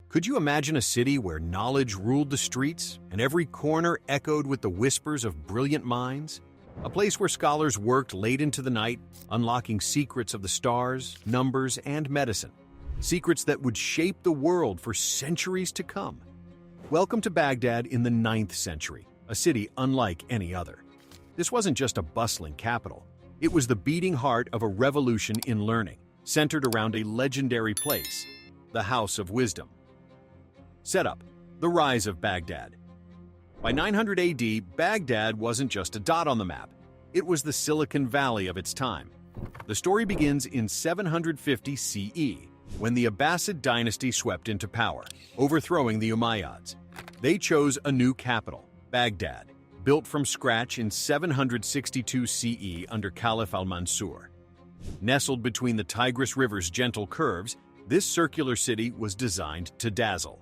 Could you imagine a city where knowledge ruled the streets and every corner echoed with the whispers of brilliant minds? A place where scholars worked late into the night, unlocking secrets of the stars, numbers, and medicine. Secrets that would shape the world for centuries to come. Welcome to Baghdad in the 9th century, a city unlike any other. This wasn't just a bustling capital. It was the beating heart of a revolution in learning, centered around a legendary place, the House of Wisdom. Setup: the rise of Baghdad. By 900 AD, Baghdad wasn't just a dot on the map. It was the Silicon Valley of its time. The story begins in 750 CE, when the Abbasid dynasty swept into power, overthrowing the Umayyads. They chose a new capital, Baghdad, built from scratch in 762 CE under Caliph al-Mansur. Nestled between the Tigris River's gentle curves, this circular city was designed to dazzle.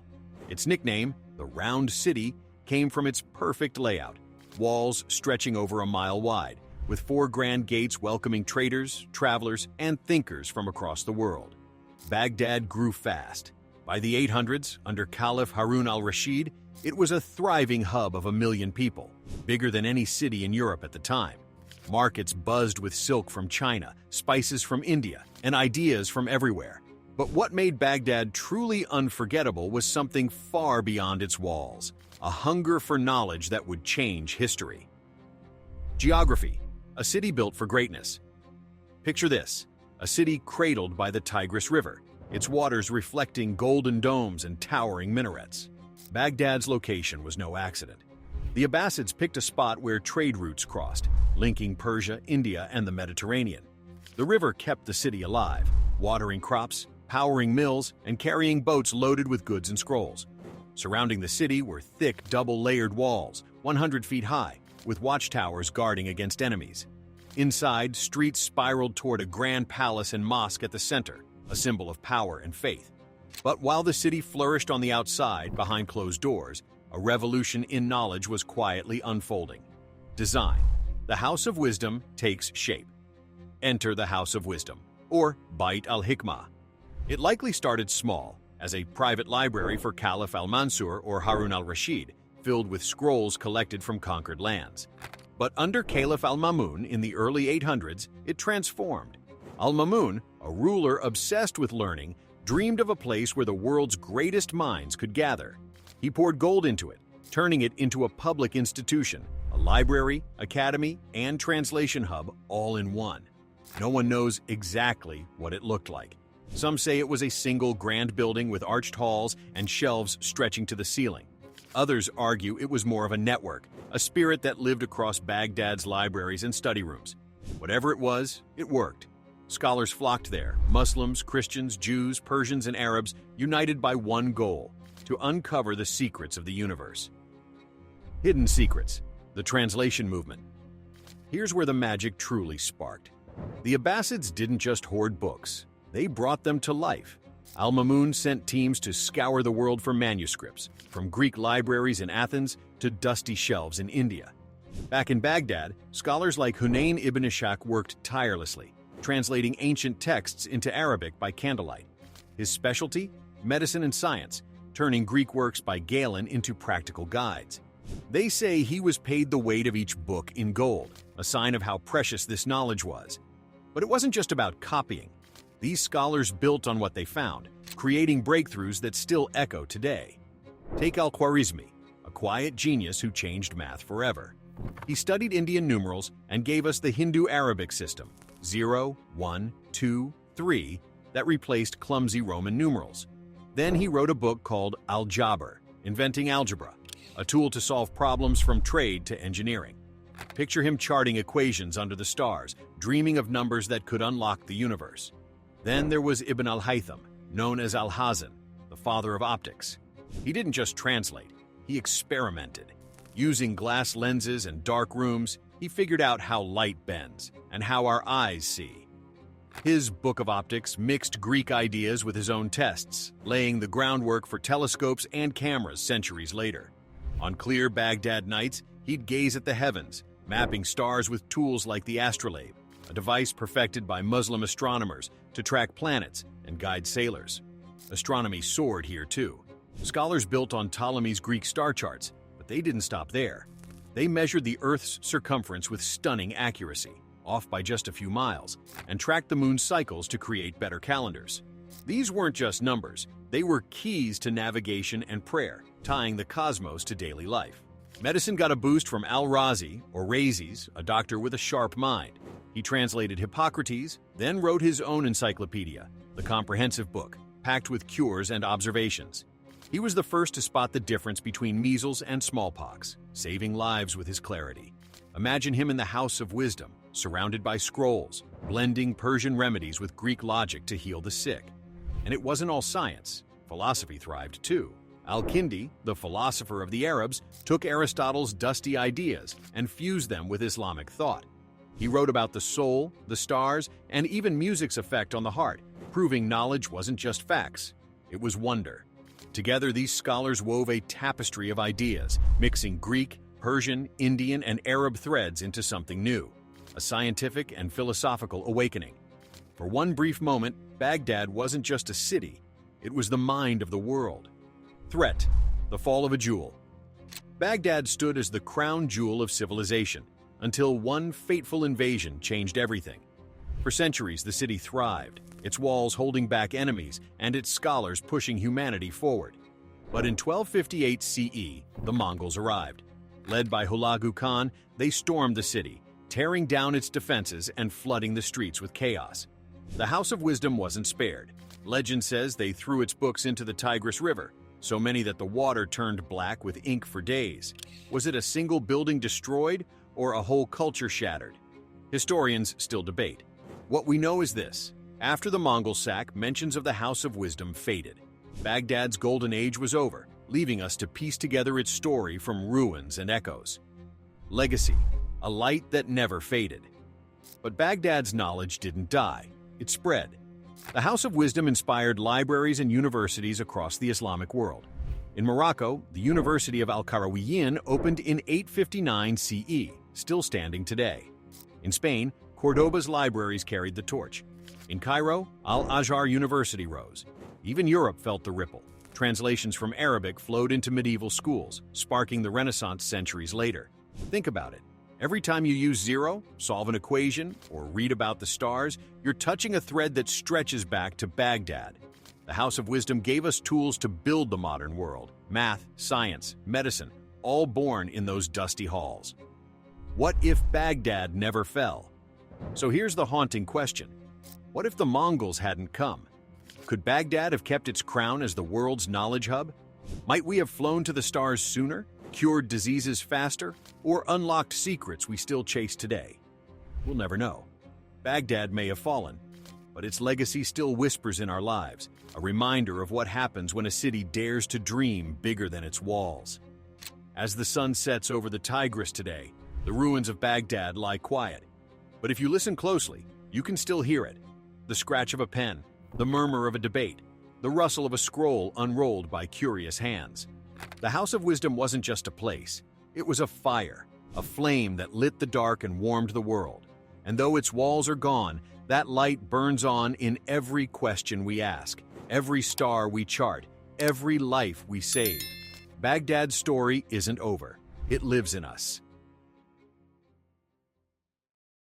Its nickname, the Round City, came from its perfect layout, walls stretching over a mile wide, with 4 grand gates welcoming traders, travelers, and thinkers from across the world. Baghdad grew fast. By the 800s, under Caliph Harun al-Rashid, it was a thriving hub of 1 million people, bigger than any city in Europe at the time. Markets buzzed with silk from China, spices from India, and ideas from everywhere. But what made Baghdad truly unforgettable was something far beyond its walls, a hunger for knowledge that would change history. Geography: a city built for greatness. Picture this, a city cradled by the Tigris River, its waters reflecting golden domes and towering minarets. Baghdad's location was no accident. The Abbasids picked a spot where trade routes crossed, linking Persia, India, and the Mediterranean. The river kept the city alive, watering crops, powering mills, and carrying boats loaded with goods and scrolls. Surrounding the city were thick, double-layered walls, 100 feet high, with watchtowers guarding against enemies. Inside, streets spiraled toward a grand palace and mosque at the center, a symbol of power and faith. But while the city flourished on the outside, behind closed doors, a revolution in knowledge was quietly unfolding. Design: the House of Wisdom takes shape. Enter the House of Wisdom, or Bayt al-Hikmah. It likely started small, as a private library for Caliph al-Mansur or Harun al-Rashid, filled with scrolls collected from conquered lands. But under Caliph al-Mamun in the early 800s, it transformed. Al-Mamun, a ruler obsessed with learning, dreamed of a place where the world's greatest minds could gather. He poured gold into it, turning it into a public institution, a library, academy, and translation hub all in one. No one knows exactly what it looked like. Some say it was a single grand building with arched halls and shelves stretching to the ceiling. Others argue it was more of a network, a spirit that lived across Baghdad's libraries and study rooms. Whatever it was, it worked. Scholars flocked there, Muslims, Christians, Jews, Persians, and Arabs, united by one goal: to uncover the secrets of the universe. Hidden secrets: the translation movement. Here's where the magic truly sparked. The Abbasids didn't just hoard books. They brought them to life. Al-Mamun sent teams to scour the world for manuscripts, from Greek libraries in Athens to dusty shelves in India. Back in Baghdad, scholars like Hunayn ibn Ishaq worked tirelessly, translating ancient texts into Arabic by candlelight. His specialty? Medicine and science, turning Greek works by Galen into practical guides. They say he was paid the weight of each book in gold, a sign of how precious this knowledge was. But it wasn't just about copying. These scholars built on what they found, creating breakthroughs that still echo today. Take al-Khwarizmi, a quiet genius who changed math forever. He studied Indian numerals and gave us the Hindu-Arabic system, 0, 1, 2, 3, that replaced clumsy Roman numerals. Then he wrote a book called Al-Jabr, Inventing Algebra, a tool to solve problems from trade to engineering. Picture him charting equations under the stars, dreaming of numbers that could unlock the universe. Then there was Ibn al-Haytham, known as Al-Hazan, the father of optics. He didn't just translate, he experimented. Using glass lenses and dark rooms, he figured out how light bends and how our eyes see. His Book of Optics mixed Greek ideas with his own tests, laying the groundwork for telescopes and cameras centuries later. On clear Baghdad nights, he'd gaze at the heavens, mapping stars with tools like the astrolabe, a device perfected by Muslim astronomers to track planets and guide sailors. Astronomy soared here too. Scholars built on Ptolemy's Greek star charts, but they didn't stop there. They measured the Earth's circumference with stunning accuracy, off by just a few miles, and tracked the moon's cycles to create better calendars. These weren't just numbers, they were keys to navigation and prayer, tying the cosmos to daily life. Medicine got a boost from al-Razi, or Rhazes, a doctor with a sharp mind. He translated Hippocrates, then wrote his own encyclopedia, the comprehensive book, packed with cures and observations. He was the first to spot the difference between measles and smallpox, saving lives with his clarity. Imagine him in the House of Wisdom, surrounded by scrolls, blending Persian remedies with Greek logic to heal the sick. And it wasn't all science. Philosophy thrived too. Al-Kindi, the philosopher of the Arabs, took Aristotle's dusty ideas and fused them with Islamic thought. He wrote about the soul, the stars, and even music's effect on the heart, proving knowledge wasn't just facts, it was wonder. Together, these scholars wove a tapestry of ideas, mixing Greek, Persian, Indian, and Arab threads into something new, a scientific and philosophical awakening. For one brief moment, Baghdad wasn't just a city, it was the mind of the world. Threat, the fall of a jewel. Baghdad stood as the crown jewel of civilization, until one fateful invasion changed everything. For centuries, the city thrived, its walls holding back enemies and its scholars pushing humanity forward. But in 1258 CE, the Mongols arrived. Led by Hulagu Khan, they stormed the city, tearing down its defenses and flooding the streets with chaos. The House of Wisdom wasn't spared. Legend says they threw its books into the Tigris River, so many that the water turned black with ink for days. Was it a single building destroyed or a whole culture shattered? Historians still debate. What we know is this: after the Mongol sack, mentions of the House of Wisdom faded. Baghdad's golden age was over, leaving us to piece together its story from ruins and echoes. Legacy, a light that never faded. But Baghdad's knowledge didn't die, it spread. The House of Wisdom inspired libraries and universities across the Islamic world. In Morocco, the University of Al-Qarawiyyin opened in 859 CE, still standing today. In Spain, Cordoba's libraries carried the torch. In Cairo, Al-Azhar University rose. Even Europe felt the ripple. Translations from Arabic flowed into medieval schools, sparking the Renaissance centuries later. Think about it. Every time you use zero, solve an equation, or read about the stars, you're touching a thread that stretches back to Baghdad. The House of Wisdom gave us tools to build the modern world: math, science, medicine, all born in those dusty halls. What if Baghdad never fell? So here's the haunting question. What if the Mongols hadn't come? Could Baghdad have kept its crown as the world's knowledge hub? Might we have flown to the stars sooner, cured diseases faster, or unlocked secrets we still chase today? We'll never know. Baghdad may have fallen, but its legacy still whispers in our lives, a reminder of what happens when a city dares to dream bigger than its walls. As the sun sets over the Tigris today, the ruins of Baghdad lie quiet. But if you listen closely, you can still hear it: the scratch of a pen, the murmur of a debate, the rustle of a scroll unrolled by curious hands. The House of Wisdom wasn't just a place, it was a fire, a flame that lit the dark and warmed the world. And though its walls are gone, that light burns on in every question we ask, every star we chart, every life we save. Baghdad's story isn't over, it lives in us.